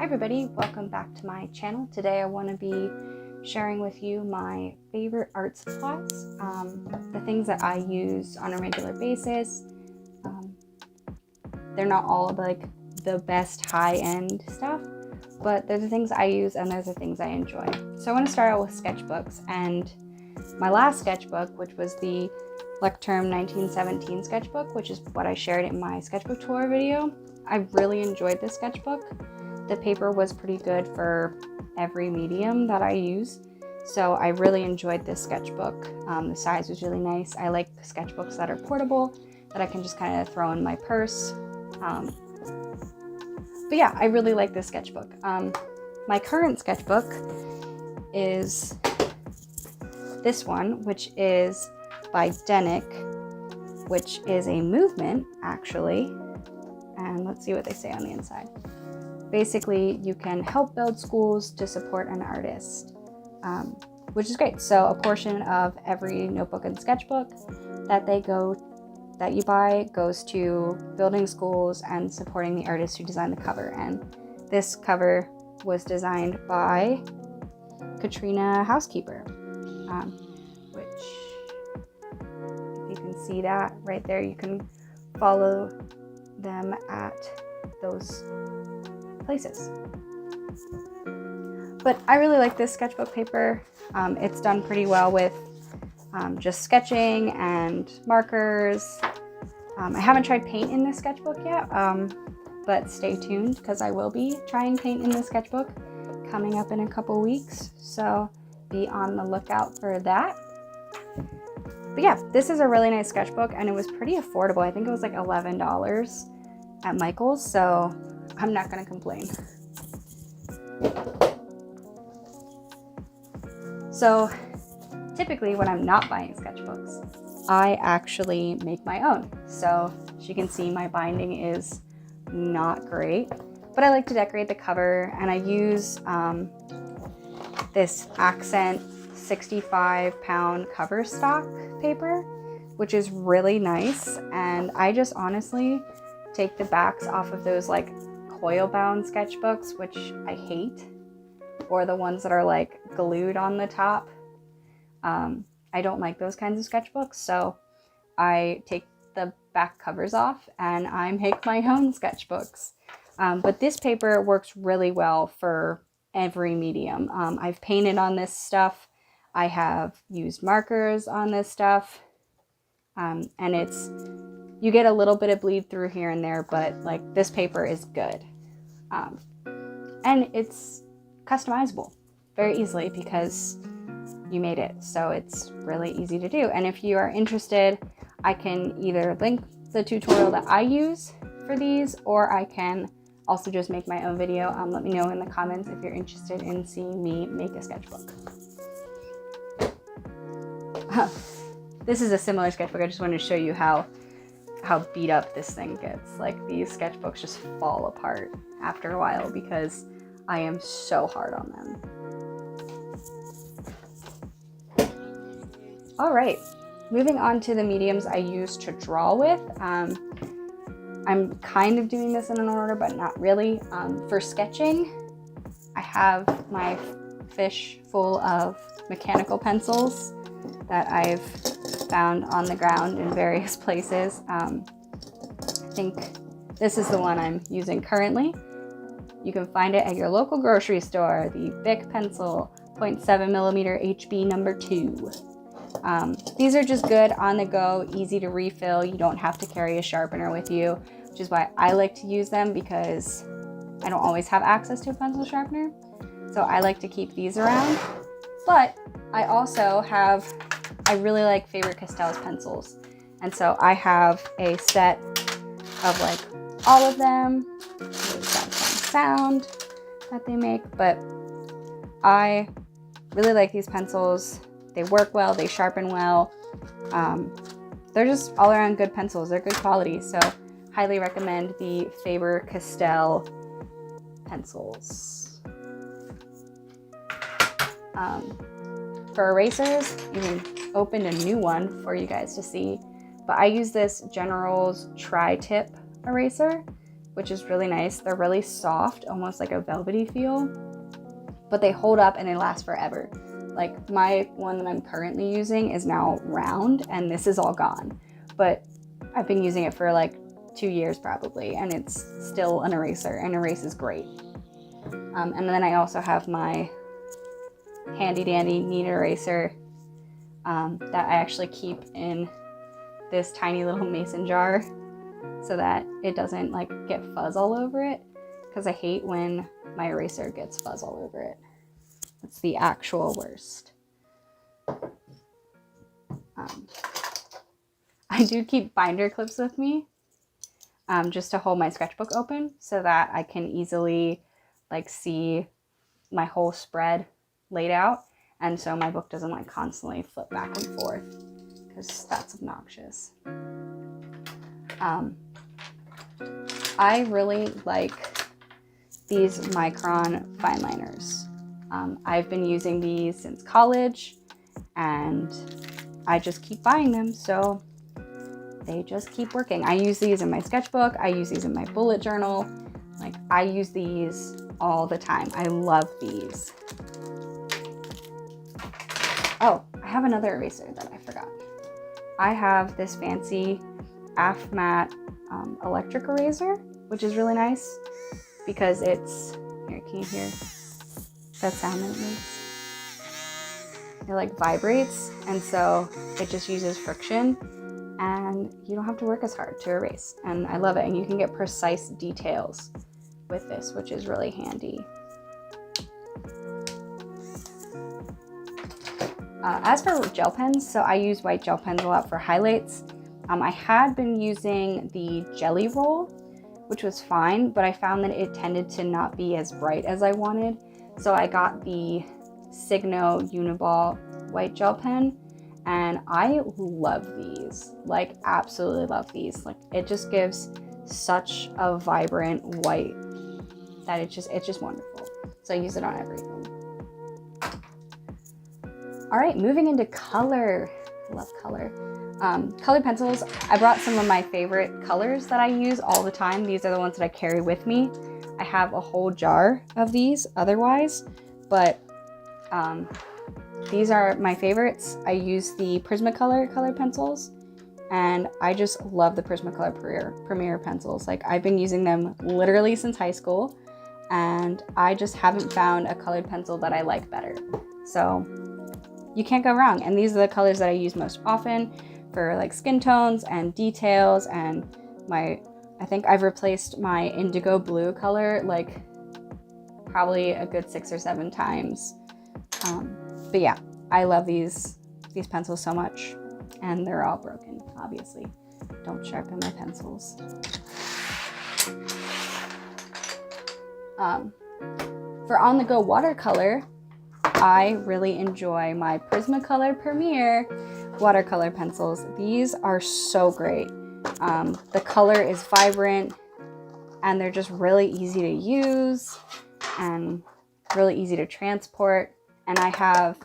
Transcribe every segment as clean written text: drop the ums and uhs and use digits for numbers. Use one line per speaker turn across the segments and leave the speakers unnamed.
everybody, welcome back to my channel. Today I want to be sharing with you my favorite art supplies, the things that I use on a regular basis. They're not all like the best high-end stuff, but they're the things I use and they're the things I enjoy. So I want to start out with sketchbooks, and my last sketchbook, which was the Lechtturm 1917 sketchbook, which is what I shared in my sketchbook tour video. I really enjoyed this sketchbook. The paper was pretty good for every medium that I use, so I really enjoyed this sketchbook. The size was really nice. I like sketchbooks that are portable, that I can just kind of throw in my purse. But yeah, I really like this sketchbook. My current sketchbook is this one, which is by Denick, which is a movement actually. And let's see what they say on the inside. Basically, you can help build schools to support an artist, which is great. So a portion of every notebook and sketchbook that you buy goes to building schools and supporting the artist who designed the cover. And this cover was designed by Katrina Housekeeper, which, if you can see that right there, you can follow them at those places. But I really like this sketchbook paper. It's done pretty well with just sketching and markers. I haven't tried paint in this sketchbook yet, but stay tuned because I will be trying paint in this sketchbook coming up in a couple weeks, so be on the lookout for that. But yeah, this is a really nice sketchbook and it was pretty affordable. I think it was like $11 at Michael's, so I'm not gonna complain. So typically when I'm not buying sketchbooks, I actually make my own. So as you can see, my binding is not great, but I like to decorate the cover, and I use this accent 65-pound cover stock paper, which is really nice. And I just honestly take the backs off of those like coil bound sketchbooks, which I hate, or the ones that are like glued on the top. I don't like those kinds of sketchbooks, so I take the back covers off and I make my own sketchbooks. But this paper works really well for every medium. I've painted on this stuff. I have used markers on this stuff, and you get a little bit of bleed through here and there, but like this paper is good. And it's customizable very easily because you made it, so it's really easy to do. And if you are interested, I can either link the tutorial that I use for these, or I can also just make my own video. Let me know in the comments if you're interested in seeing me make a sketchbook. This is a similar sketchbook. I just wanted to show you how beat up this thing gets. Like, these sketchbooks just fall apart after a while because I am so hard on them. All right, moving on to the mediums I use to draw with. I'm kind of doing this in an order, but not really. For sketching, I have my fish full of mechanical pencils that I've found on the ground in various places. I think this is the one I'm using currently. You can find it at your local grocery store, the Bic pencil 0.7mm HB number 2. These are just good on the go, easy to refill. You don't have to carry a sharpener with you, which is why I like to use them, because I don't always have access to a pencil sharpener. So I like to keep these around. But I really like Faber-Castell's pencils. And so I have a set of like all of them. There's that sound that they make, but I really like these pencils. They work well, they sharpen well. They're just all around good pencils. They're good quality, so highly recommend the Faber-Castell pencils. For erasers, even opened a new one for you guys to see, but I use this General's Tri-Tip eraser. which is really nice. They're really soft, almost like a velvety feel, but they hold up and they last forever. Like my one that I'm currently using is now round and this is all gone, but I've been using it for like 2 years probably, and it's still an eraser and erases great. And then I also have my handy dandy knead eraser that I actually keep in this tiny little mason jar so that it doesn't like get fuzz all over it, because I hate when my eraser gets fuzz all over it. It's the actual worst. I do keep binder clips with me just to hold my sketchbook open so that I can easily like see my whole spread laid out, and so my book doesn't like constantly flip back and forth, because that's obnoxious. I really like these Micron fine liners. I've been using these since college and I just keep buying them, so they just keep working. I use these in my sketchbook, I use these in my bullet journal. Like, I use these all the time. I love these. Oh, I have another eraser that I forgot. I have this fancy AF Matte electric eraser, which is really nice because it's, here, can you hear that sound that it makes? It like vibrates, and so it just uses friction and you don't have to work as hard to erase. And I love it, and you can get precise details with this, which is really handy. As for gel pens, so I use white gel pens a lot for highlights. I had been using the Jelly Roll, which was fine, but I found that it tended to not be as bright as I wanted. So I got the Signo Uni-ball white gel pen, and I love these, like absolutely love these. Like, it just gives such a vibrant white that it's just wonderful. So I use it on everything. All right, moving into color. I love color. Colored pencils. I brought some of my favorite colors that I use all the time. These are the ones that I carry with me. I have a whole jar of these otherwise, but these are my favorites. I use the Prismacolor colored pencils, and I just love the Prismacolor Premier pencils. Like, I've been using them literally since high school, and I just haven't found a colored pencil that I like better. So you can't go wrong. And these are the colors that I use most often for like skin tones and details, and I think I've replaced my indigo blue color like probably a good 6 or 7 times. But yeah, I love these pencils so much, and they're all broken, obviously. Don't sharpen my pencils. For on-the-go watercolor, I really enjoy my Prismacolor Premier watercolor pencils. These are so great. The color is vibrant, and they're just really easy to use and really easy to transport. And I have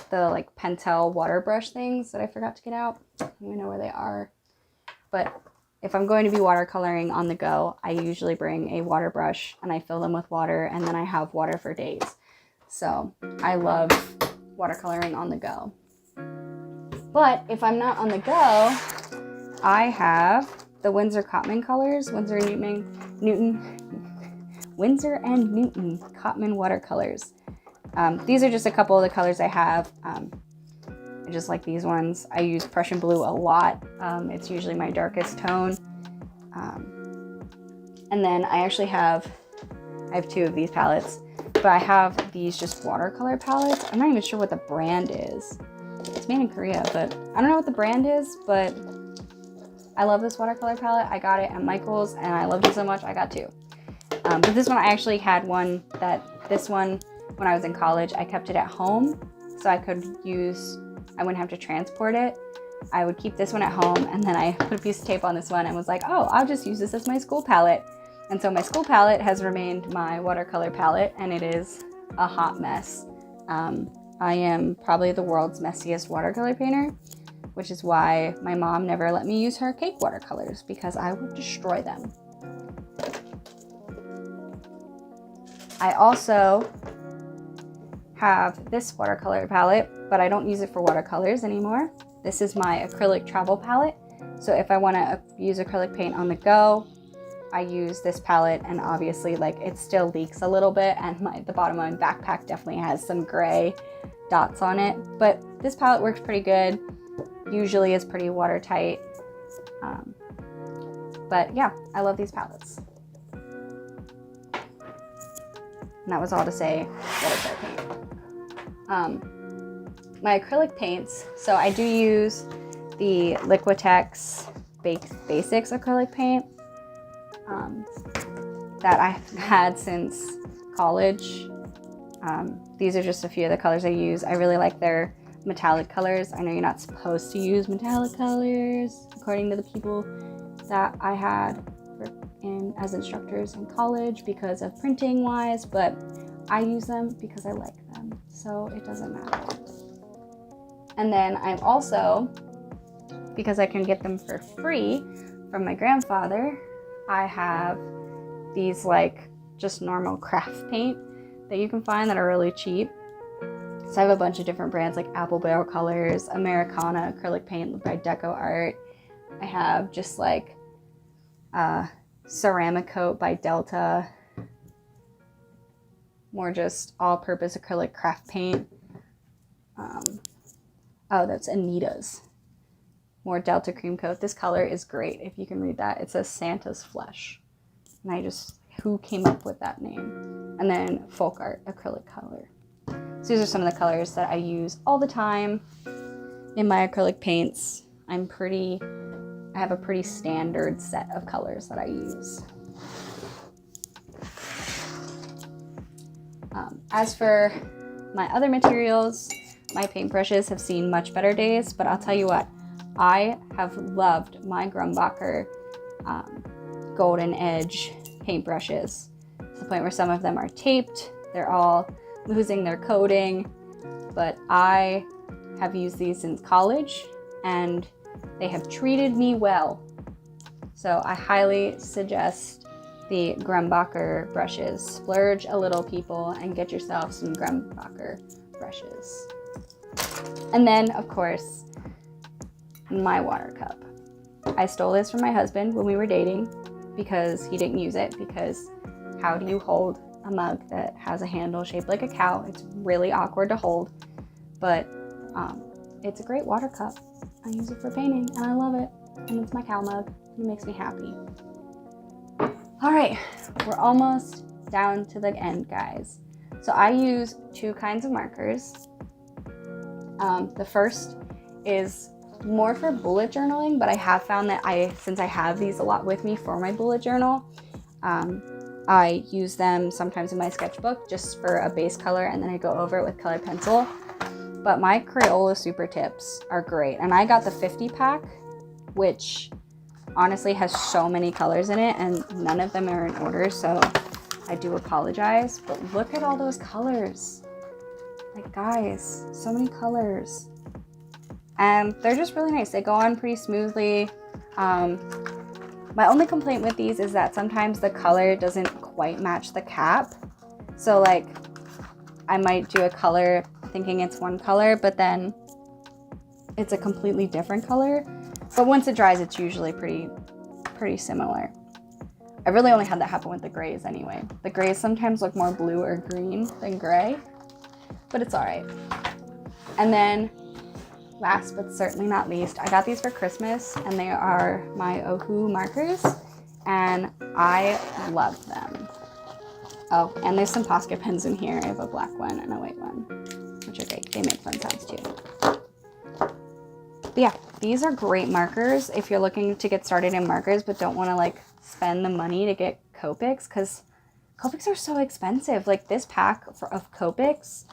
the like Pentel water brush things that I forgot to get out. I don't even know where they are. But if I'm going to be watercoloring on the go, I usually bring a water brush and I fill them with water, and then I have water for days. So I love watercoloring on the go. But if I'm not on the go, I have the Winsor Cotman colors, Winsor and Newton Cotman watercolors. These are just a couple of the colors I have. I just like these ones. I use Prussian blue a lot. It's usually my darkest tone. And then I actually have 2 of these palettes, but I have these just watercolor palettes. I'm not even sure what the brand is. It's made in Korea, but I don't know what the brand is, but I love this watercolor palette. I got it at Michael's and I loved it so much I got 2. But this one, I actually had one when I was in college. I kept it at home so I wouldn't have to transport it. I would keep this one at home, and then I put a piece of tape on this one and was like, oh, I'll just use this as my school palette. And so my school palette has remained my watercolor palette, and it is a hot mess. I am probably the world's messiest watercolor painter, which is why my mom never let me use her cake watercolors, because I would destroy them. I also have this watercolor palette, but I don't use it for watercolors anymore. This is my acrylic travel palette. So if I want to use acrylic paint on the go, I use this palette, and obviously like it still leaks a little bit, and the bottom of my backpack definitely has some gray dots on it, but this palette works pretty good. Usually it's pretty watertight. But yeah, I love these palettes. And that was all to say watercolor paint. My acrylic paints, so I do use the Liquitex Basics acrylic paint that I've had since college. These are just a few of the colors I use. I really like their metallic colors. I know you're not supposed to use metallic colors according to the people that I had as instructors in college because of printing wise, but I use them because I like them, so it doesn't matter. And then I'm also, because I can get them for free from my grandfather, I have these like just normal craft paint that you can find that are really cheap. So I have a bunch of different brands like Apple Barrel Colors, Americana acrylic paint by Deco Art. I have just like Ceramic Coat by Delta. More just all-purpose acrylic craft paint. Oh, that's Anita's. More Delta Cream Coat. This color is great, if you can read that. It says Santa's Flesh. And who came up with that name? And then Folk Art acrylic color. So these are some of the colors that I use all the time in my acrylic paints. I have a pretty standard set of colors that I use. As for my other materials, my paintbrushes have seen much better days, but I'll tell you what, I have loved my Grumbacher Golden Edge paintbrushes to the point where some of them are taped. They're all losing their coating, but I have used these since college and they have treated me well. So I highly suggest the Grumbacher brushes. Splurge a little, people, and get yourself some Grumbacher brushes. And then, of course, my water cup. I stole this from my husband when we were dating because he didn't use it, because how do you hold a mug that has a handle shaped like a cow? It's really awkward to hold, but it's a great water cup. I use it for painting and I love it, and it's my cow mug and it makes me happy. All right, we're almost down to the end, guys. So I use two kinds of markers. The first is more for bullet journaling, but I have found that since I have these a lot with me for my bullet journal, I use them sometimes in my sketchbook just for a base color, and then I go over it with colored pencil. But my Crayola Super Tips are great, and I got the 50 pack, which honestly has so many colors in it, and none of them are in order, so I do apologize. But look at all those colors. Like, guys, so many colors. And they're just really nice. They go on pretty smoothly. My only complaint with these is that sometimes the color doesn't quite match the cap. So like, I might do a color thinking it's one color, but then it's a completely different color. But once it dries, it's usually pretty similar. I really only had that happen with the grays anyway. The grays sometimes look more blue or green than gray, but it's all right. And then last but certainly not least, I got these for Christmas, and they are my Ohuhu markers, and I love them. Oh, and there's some Posca pens in here. I have a black one and a white one, which are great. They make fun sounds too. But yeah, these are great markers if you're looking to get started in markers but don't want to like spend the money to get Copics, because Copics are so expensive. Like this pack of Copics,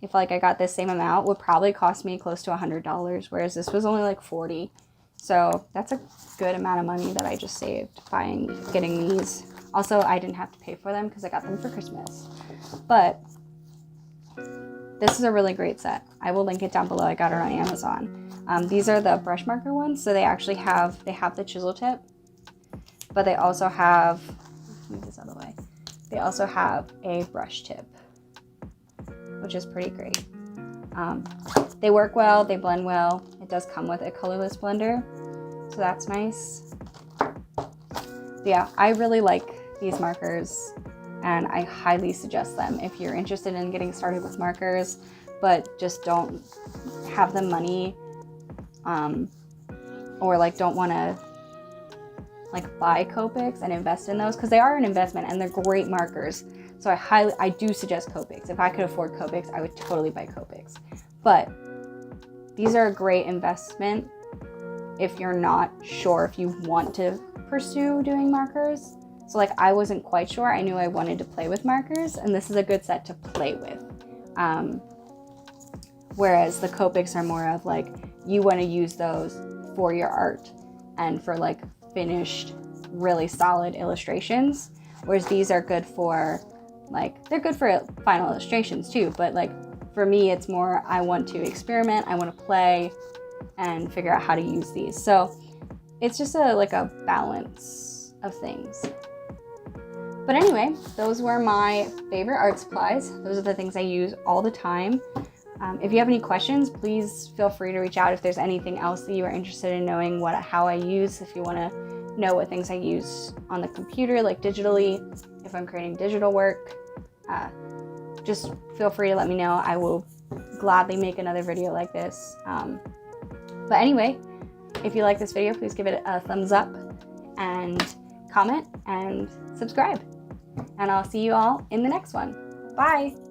if like I got this same amount, would probably cost me close to $100, whereas this was only like $40. So that's a good amount of money that I just saved by getting these. Also, I didn't have to pay for them because I got them for Christmas. But this is a really great set. I will link it down below. I got it on Amazon. These are the brush marker ones, so they actually have the chisel tip, but they also have, move this out of the way. they also have a brush tip, which is pretty great. They work well, they blend well. It does come with a colorless blender, so that's nice. Yeah, I really like these markers, and I highly suggest them if you're interested in getting started with markers, but just don't have the money, or like don't want to like buy Copics and invest in those, because they are an investment and they're great markers. So I do suggest Copics. If I could afford Copics, I would totally buy Copics. But these are a great investment if you're not sure if you want to pursue doing markers. So like I wasn't quite sure. I knew I wanted to play with markers, and this is a good set to play with. Whereas the Copics are more of like, you want to use those for your art and for like finished, really solid illustrations. Whereas these are good for like, they're good for final illustrations too, but like for me, it's more, I want to experiment, I want to play and figure out how to use these. So it's just like a balance of things. But anyway, those were my favorite art supplies. Those are the things I use all the time. If you have any questions, please feel free to reach out if there's anything else that you are interested in knowing how I use. If you want to know what things I use on the computer, like digitally, if I'm creating digital work, just feel free to let me know. I will gladly make another video like this. But anyway, if you like this video, please give it a thumbs up and comment and subscribe. And I'll see you all in the next one. Bye!